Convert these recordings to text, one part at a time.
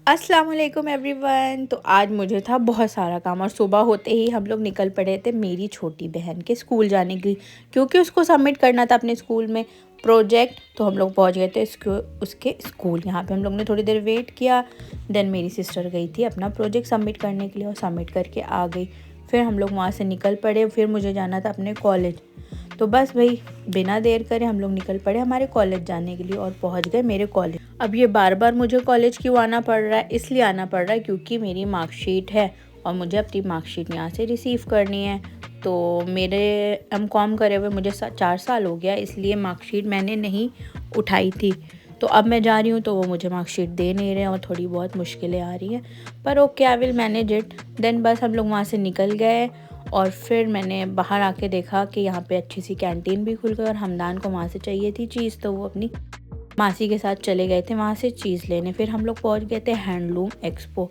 अस्सलाम वालेकुम एवरीवन। तो आज मुझे था बहुत सारा काम और सुबह होते ही हम लोग निकल पड़े थे मेरी छोटी बहन के स्कूल जाने की, क्योंकि उसको सबमिट करना था अपने स्कूल में प्रोजेक्ट। तो हम लोग पहुंच गए थे उसके स्कूल। यहाँ पे हम लोग ने थोड़ी देर वेट किया। देन मेरी सिस्टर गई थी अपना प्रोजेक्ट सबमिट करने के लिए और सबमिट करके आ गई। फिर हम लोग वहाँ से निकल पड़े। फिर मुझे जाना था अपने कॉलेज। तो बस भाई बिना देर करे हम लोग निकल पड़े हमारे कॉलेज जाने के लिए और पहुंच गए मेरे कॉलेज। अब ये बार बार मुझे कॉलेज क्यों आना पड़ रहा है? इसलिए आना पड़ रहा है क्योंकि मेरी मार्कशीट है और मुझे अपनी मार्कशीट यहाँ से रिसीव करनी है। तो मेरे एमकॉम करे हुए मुझे 4 साल हो गया, इसलिए मार्कशीट मैंने नहीं उठाई थी। तो अब मैं जा रही हूँ तो वो मुझे मार्कशीट दे नहीं रहे और थोड़ी बहुत मुश्किलें आ रही हैं, पर okay I will manage it. Then बस हम लोग वहाँ से निकल गए और फिर मैंने बाहर आके देखा कि यहाँ पे अच्छी सी कैंटीन भी खुल गई और हमदान को वहाँ से चाहिए थी चीज़, तो वो अपनी मासी के साथ चले गए थे वहाँ से चीज़ लेने। फिर हम लोग पहुँच गए थे हैंडलूम एक्सपो।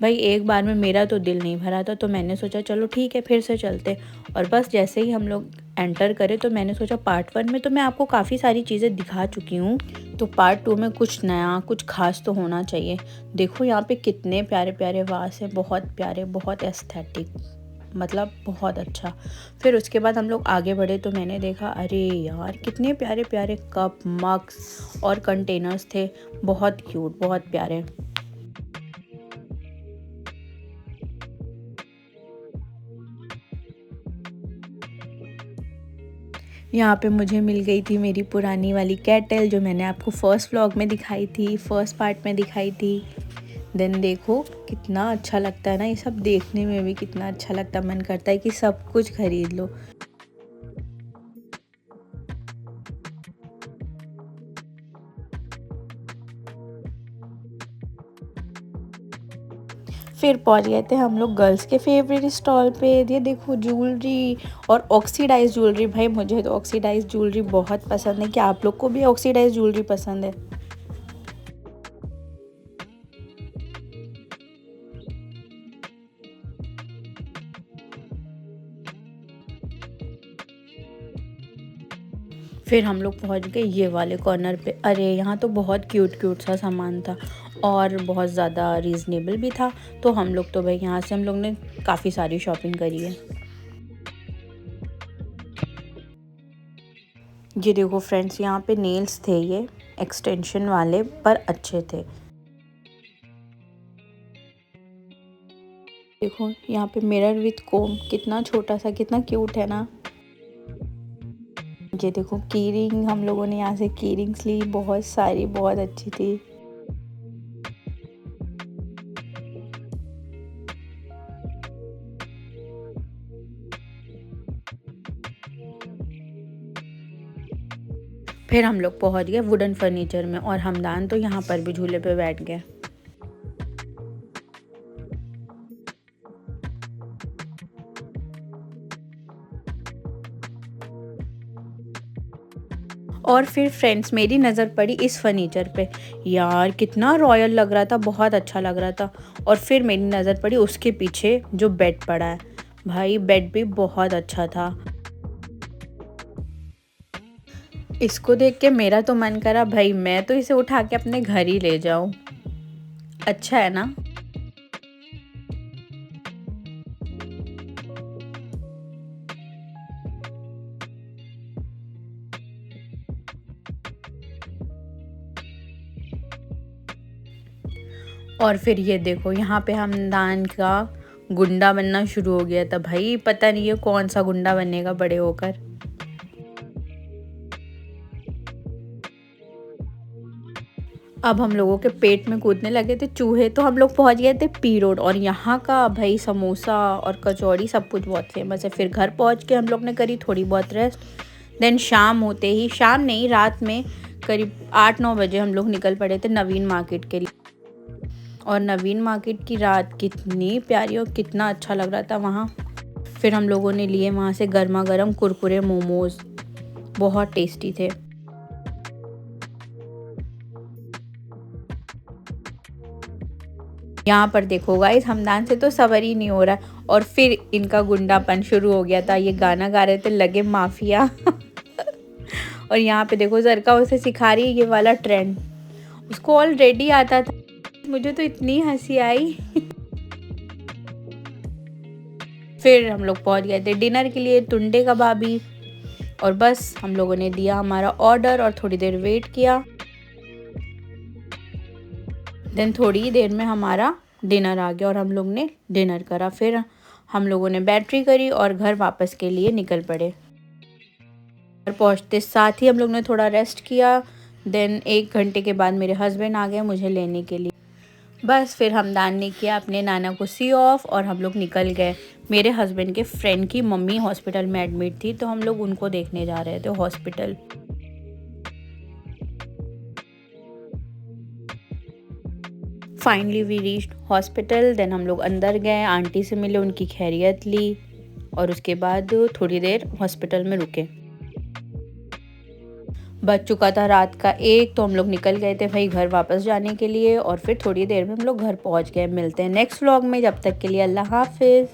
भाई एक बार में मेरा तो दिल नहीं भरा था, तो मैंने सोचा चलो ठीक है फिर से चलते। और बस जैसे ही हम लोग एंटर करे तो मैंने सोचा पार्ट 1 में तो मैं आपको काफ़ी सारी चीज़ें दिखा चुकी हूँ, तो पार्ट 2 में कुछ नया कुछ खास तो होना चाहिए। देखो यहाँ पे कितने प्यारे प्यारे वास हैं, बहुत प्यारे, बहुत एस्थेटिक, मतलब बहुत अच्छा। फिर उसके बाद हम लोग आगे बढ़े तो मैंने देखा अरे यार कितने प्यारे प्यारे कप, मग्स और कंटेनर्स थे, बहुत क्यूट, बहुत प्यारे। यहाँ पे मुझे मिल गई थी मेरी पुरानी वाली केटल जो मैंने आपको फर्स्ट व्लॉग में दिखाई थी, फर्स्ट पार्ट में दिखाई थी। देन देखो कितना अच्छा लगता है ना, ये सब देखने में भी कितना अच्छा लगता है, मन करता है कि सब कुछ खरीद लो। फिर पहुंच गए थे हम लोग गर्ल्स के फेवरेट स्टॉल पे। ये देखो ज्वेलरी और ऑक्सीडाइज ज्वेलरी। भाई मुझे तो ऑक्सीडाइज ज्वेलरी बहुत पसंद है। क्या आप लोग को भी ऑक्सीडाइज ज्वेलरी पसंद है? फिर हम लोग पहुंच गए ये वाले कॉर्नर पे। अरे यहाँ तो बहुत क्यूट क्यूट सा सामान था और बहुत ज़्यादा रीज़नेबल भी था। तो हम लोग तो भाई यहाँ से हम लोग ने काफ़ी सारी शॉपिंग करी है। ये देखो फ्रेंड्स, यहाँ पे नेल्स थे, ये एक्सटेंशन वाले पर अच्छे थे। देखो यहाँ पे मिरर विथ कोम, कितना छोटा सा, कितना क्यूट है ना। ये देखो की रिंग, हम लोगों ने यहाँ से की रिंग्स ली, बहुत सारी, बहुत अच्छी थी। फिर हम लोग पहुँच गए वुडन फर्नीचर में और हमदान तो यहाँ पर भी झूले पे बैठ गए। और फिर फ्रेंड्स मेरी नज़र पड़ी इस फर्नीचर पे। यार कितना रॉयल लग रहा था, बहुत अच्छा लग रहा था। और फिर मेरी नज़र पड़ी उसके पीछे जो बेड पड़ा है। भाई बेड भी बहुत अच्छा था। इसको देख के मेरा तो मन करा भाई मैं तो इसे उठा के अपने घर ही ले जाऊं। अच्छा है ना। और फिर ये देखो यहाँ पे हमदान का गुंडा बनना शुरू हो गया था। भाई पता नहीं ये कौन सा गुंडा बनेगा बड़े होकर। अब हम लोगों के पेट में कूदने लगे थे चूहे, तो हम लोग पहुंच गए थे पी रोड। और यहाँ का भाई समोसा और कचौड़ी सब कुछ बहुत फेमस है। फिर घर पहुंच के हम लोग ने करी थोड़ी बहुत रेस्ट। देन शाम होते ही, शाम नहीं रात में करीब 8-9 बजे हम लोग निकल पड़े थे नवीन मार्केट के लिए। और नवीन मार्केट की रात कितनी प्यारी और कितना अच्छा लग रहा था वहाँ। फिर हम लोगों ने लिए वहाँ से गर्मा गर्म कुरकुरे मोमोज, बहुत टेस्टी थे। यहाँ पर देखो गाइस, हमदान से तो सबर ही नहीं हो रहा और फिर इनका गुंडापन शुरू हो गया था। ये गाना गा रहे थे लगे माफिया और यहाँ पे देखो ज़रका उसे सिखा रही है ये वाला ट्रेंड, उसको ऑलरेडी आता था। मुझे तो इतनी हंसी आई। फिर हम लोग पहुँच गए थे डिनर के लिए, टुंडे कबाबी, और बस हम लोगों ने दिया हमारा ऑर्डर और थोड़ी देर वेट किया। देन थोड़ी देर में हमारा डिनर आ गया और हम लोग ने डिनर करा। फिर हम लोगों ने बैटरी करी और घर वापस के लिए निकल पड़े। घर पहुँचते साथ ही हम लोग ने थोड़ा रेस्ट किया। देन 1 घंटे के बाद मेरे हस्बैंड आ गए मुझे लेने के लिए। बस फिर हमदान ने किया अपने नाना को सी ऑफ और हम लोग निकल गए। मेरे हस्बैंड के फ्रेंड की मम्मी हॉस्पिटल में एडमिट थी, तो हम लोग उनको देखने जा रहे थे hospital. Finally we reached hospital. Then हम लोग अंदर गए, आंटी से मिले, उनकी खैरियत ली और उसके बाद थोड़ी देर हॉस्पिटल में रुके। बज चुका था रात का 1, तो हम लोग निकल गए थे भाई घर वापस जाने के लिए और फिर थोड़ी देर में हम लोग घर पहुंच गए। मिलते हैं नेक्स्ट व्लॉग में, जब तक के लिए अल्लाह हाफिज़।